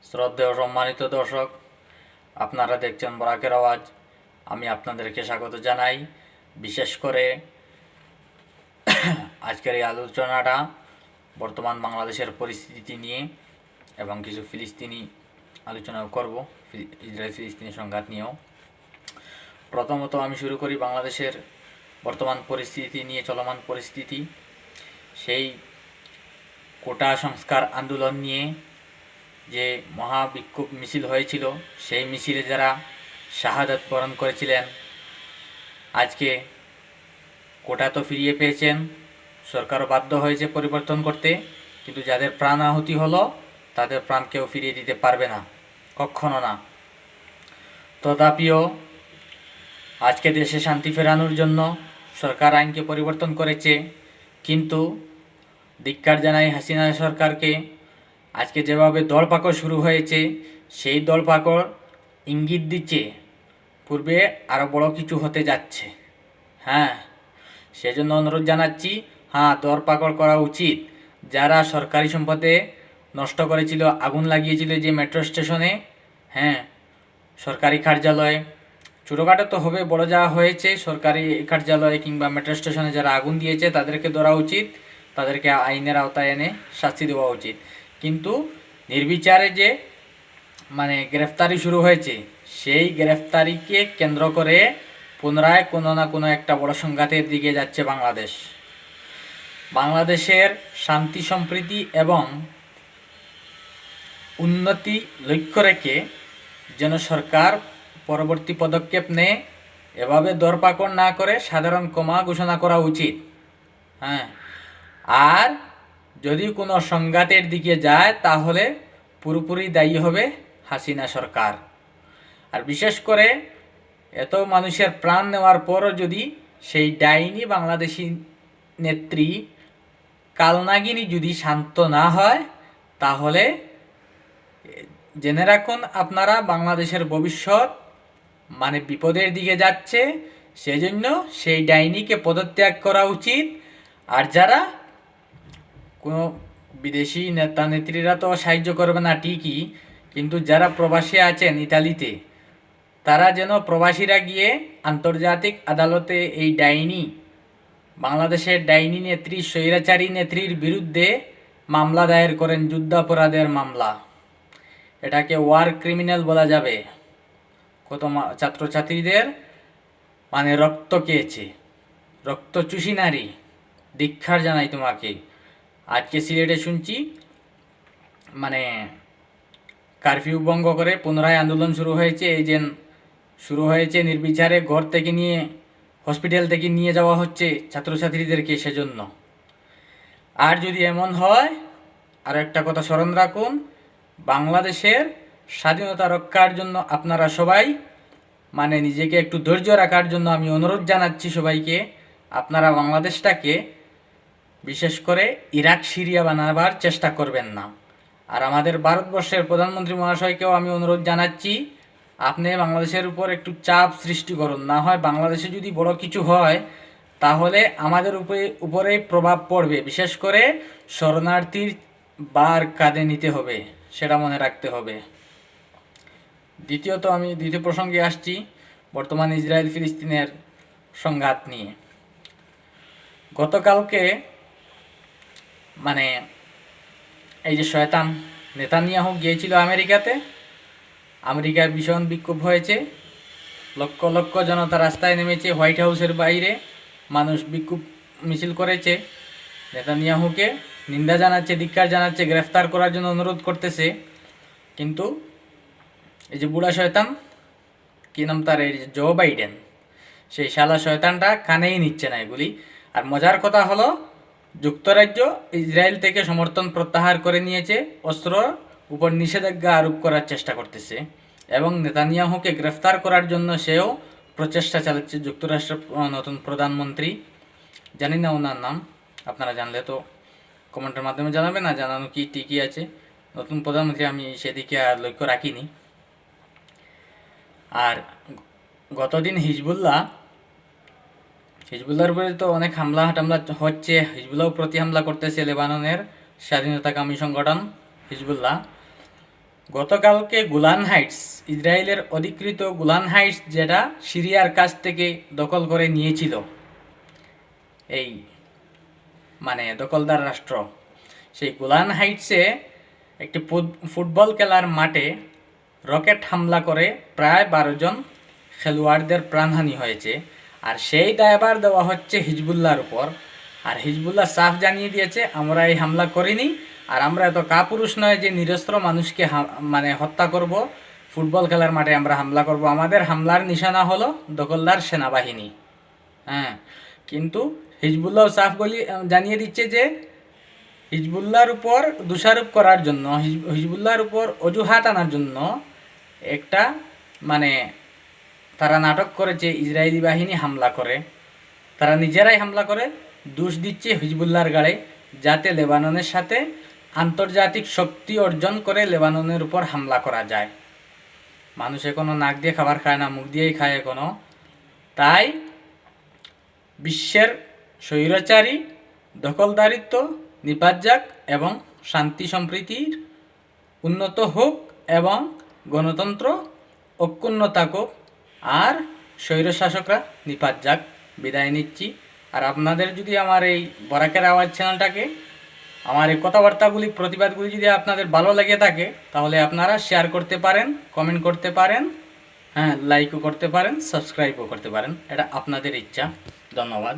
শ্রদ্ধেয় সম্মানিত দর্শক, আপনারা দেখছেন বরাকের আওয়াজ। আমি আপনাদেরকে স্বাগত জানাই। বিশেষ করে আজকের এই আলোচনাটা বর্তমান বাংলাদেশের পরিস্থিতি নিয়ে এবং কিছু ফিলিস্তিনি আলোচনাও করব, ইসরায়েল ফিলিস্তিনি সংঘাত নিয়েও। প্রথমত আমি শুরু করি বাংলাদেশের বর্তমান পরিস্থিতি নিয়ে, চলমান পরিস্থিতি। সেই কোটা সংস্কার আন্দোলন নিয়ে যে মহা বিক্ষোভ মিছিল হয়েছিল, সেই মিছিলে যারা শাহাদাত বরণ করেছিলেন, আজকে কোটা তো ফিরিয়ে পেয়েছেন, সরকারও বাধ্য হয়েছে পরিবর্তন করতে, কিন্তু যাদের প্রাণ আহুতি হলো তাদের প্রাণ কেউ ফিরিয়ে দিতে পারবে না, কখনো না। তথাপিও আজকে দেশে শান্তি ফেরানোর জন্য সরকার আইনকে পরিবর্তন করেছে, কিন্তু ধিক্কার জানাই হাসিনা সরকারকে। আজকে যেভাবে দলপাকড় শুরু হয়েছে, সেই দলপাকড় ইঙ্গিত দিচ্ছে পূর্বে আরও বড় কিছু হতে যাচ্ছে। হ্যাঁ, সেজন্য অনুরোধ জানাচ্ছি, দরপাকড় করা উচিত। যারা সরকারি সম্পদে নষ্ট করেছিল, আগুন লাগিয়েছিল যে মেট্রো স্টেশনে, সরকারি কার্যালয়ে, ছোটোখাটো তো হবে, বড় যা হয়েছে সরকারি কার্যালয়ে কিংবা মেট্রো স্টেশনে যারা আগুন দিয়েছে তাদেরকে ধরা উচিত, তাদেরকে আইনের আওতায় এনে শাস্তি দেওয়া উচিত। কিন্তু নির্বিচারে যে গ্রেফতারি শুরু হয়েছে, সেই গ্রেফতারিকে কেন্দ্র করে পুনরায় কোনো না কোনো একটা বড় সংঘাতের দিকে যাচ্ছে বাংলাদেশ। বাংলাদেশের শান্তি সম্প্রীতি এবং উন্নতি লক্ষ্য রেখে যেন সরকার পরবর্তী পদক্ষেপ নেয়, এভাবে দরপাকড় না করে সাধারণ ক্ষমা ঘোষণা করা উচিত। আর যদি কোনো সংঘাতের দিকে যায় তাহলে পুরোপুরি দায়ী হবে হাসিনা সরকার। আর বিশেষ করে এত মানুষের প্রাণ নেওয়ার পরও যদি সেই ডাইনি বাংলাদেশি নেত্রী কালনাগিনী যদি শান্ত না হয়, তাহলে জেনে রাখুন আপনারা, বাংলাদেশের ভবিষ্যৎ বিপদের দিকে যাচ্ছে। সেজন্য সেই ডাইনিকে পদত্যাগ করা উচিত। আর যারা কোনো বিদেশি নেতা নেত্রীরা তো সাহায্য করবে না ঠিকই, কিন্তু যারা প্রবাসী আছেন ইতালিতে, তারা যেন প্রবাসীরা গিয়ে আন্তর্জাতিক আদালতে এই ডাইনি, বাংলাদেশের ডাইনি নেত্রী, স্বৈরাচারী নেত্রীর বিরুদ্ধে মামলা দায়ের করেন, যুদ্ধাপরাধের মামলা। এটাকে ওয়ার ক্রিমিনাল বলা যাবে। কত ছাত্রছাত্রীদের রক্ত খেয়েছে, রক্ত চুষি নারী, ধিক্কার জানাই তোমাকে। আজকে সিলেটে শুনছি কারফিউ ভঙ্গ করে পুনরায় আন্দোলন শুরু হয়েছে। এই যে শুরু হয়েছে নির্বিচারে ঘর থেকে নিয়ে, হসপিটাল থেকে নিয়ে যাওয়া হচ্ছে ছাত্রছাত্রীদেরকে। সেজন্য আর যদি এমন হয়, আর একটা কথা স্মরণ রাখুন, বাংলাদেশের স্বাধীনতা রক্ষার জন্য আপনারা সবাই নিজেকে একটু ধৈর্য রাখার জন্য আমি অনুরোধ জানাচ্ছি সবাইকে। আপনারা বাংলাদেশটাকে বিশেষ করে ইরাক, সিরিয়া বানাবার চেষ্টা করবেন না। আর আমাদের ভারতবর্ষের প্রধানমন্ত্রী মহাশয়কেও আমি অনুরোধ জানাচ্ছি, আপনি বাংলাদেশের উপর একটু চাপ সৃষ্টি করুন। না হয় বাংলাদেশে যদি বড় কিছু হয়, তাহলে আমাদের উপরেই প্রভাব পড়বে। বিশেষ করে শরণার্থীর বার কাঁধে নিতে হবে, সেটা মনে রাখতে হবে। দ্বিতীয়ত আমি দ্বিতীয় প্রসঙ্গে আসছি, বর্তমান ইসরায়েল ফিলিস্তিনের সংঘাত নিয়ে। গতকালকে এই যে শয়তান নেতানিয়াহু গিয়েছিল আমেরিকাতে, আমেরিকার ভীষণ বিক্ষোভ হয়েছে, লক্ষ লক্ষ জনতা রাস্তায় নেমেছে, হোয়াইট হাউসের বাইরে মানুষ বিক্ষোভ মিছিল করেছে, নেতানিয়াহুকে নিন্দা জানাচ্ছে, ধিক্কার জানাচ্ছে, গ্রেফতার করার জন্য অনুরোধ করতেছে। কিন্তু এই যে বুড়া শয়তান, কী নাম তার, এই জো বাইডেন, সেই শালা শয়তানটা কানেই নিচ্ছে না এগুলি। আর মজার কথা হলো, যুক্তরাজ্য ইসরায়েল থেকে সমর্থন প্রত্যাহার করে নিয়েছে, অস্ত্র উপর নিষেধাজ্ঞা আরোপ করার চেষ্টা করতেছে, এবং নেতানিয়াহুকে গ্রেফতার করার জন্য সেও প্রচেষ্টা চালাচ্ছে। যুক্তরাষ্ট্রের নতুন প্রধানমন্ত্রী, জানি না ওনার নাম, আপনারা জানলে তো কমেন্টের মাধ্যমে জানাবে, না জানানো কি ঠিকই আছে। নতুন প্রধানমন্ত্রী, আমি সেদিকে আর লক্ষ্য রাখিনি। আর গতদিন হিজবুল্লাহর উপরে তো অনেক হামলা টামলা হচ্ছে, হিজবুল্লাহ প্রতি হামলা করতেছে লেবাননের স্বাধীনতাকামী সংগঠন হিজবুল্লাহ। গতকালকে গোলান হাইটস, ইসরায়েলের অধিকৃত গোলান হাইটস, যেটা সিরিয়ার কাছ থেকে দখল করে নিয়েছিল এই দখলদার রাষ্ট্র, সেই গোলান হাইটসে একটি ফুটবল খেলার মাঠে রকেট হামলা করে প্রায় 12 জন খেলোয়াড়দের প্রাণহানি হয়েছে। আর সেই দায়ভার দেওয়া হচ্ছে হিজবুল্লাহর উপর। আর হিজবুল্লাহ সাফ জানিয়ে দিয়েছে, আমরা এই হামলা করিনি, আর আমরা এত কাপুরুষ নয় যে নিরস্ত্র মানুষকে হত্যা করব, ফুটবল খেলার মাঠে আমরা হামলা করব। আমাদের হামলার নিশানা হলো দখলদার সেনাবাহিনী। হ্যাঁ, কিন্তু হিজবুল্লাহ সাফ জানিয়ে দিচ্ছে যে হিজবুল্লাহর উপর দোষারোপ করার জন্য, হিজবুল্লাহর উপর অজুহাত আনার জন্য একটা তারা নাটক করেছে। ইসরায়েলি বাহিনী হামলা করে, তারা নিজেরাই হামলা করে দোষ দিচ্ছে হিজবুল্লাহর গাড়ে, যাতে লেবাননের সাথে আন্তর্জাতিক শক্তি অর্জন করে লেবাননের উপর হামলা করা যায়। মানুষ এখনও নাক দিয়ে খাবার খায় না, মুখ দিয়েই খায় এখনও। তাই বিশ্বের স্বৈরাচারী, দখলদারিত্ব নিপাত যাক এবং শান্তি সম্প্রীতির উন্নত হোক এবং গণতন্ত্র অক্ষুণ্ণ থাকুক, আর স্বৈরশাসকরা নিপাত যাক। বিদায় নিচ্ছি। আর আপনাদের যদি আমার এই বরাকের আওয়াজ চ্যানেলটাকে, আমার এই কথাবার্তাগুলি, প্রতিবাদগুলি যদি আপনাদের ভালো লেগে থাকে, তাহলে আপনারা শেয়ার করতে পারেন, কমেন্ট করতে পারেন, হ্যাঁ, লাইকও করতে পারেন, সাবস্ক্রাইবও করতে পারেন। এটা আপনাদের ইচ্ছা। ধন্যবাদ।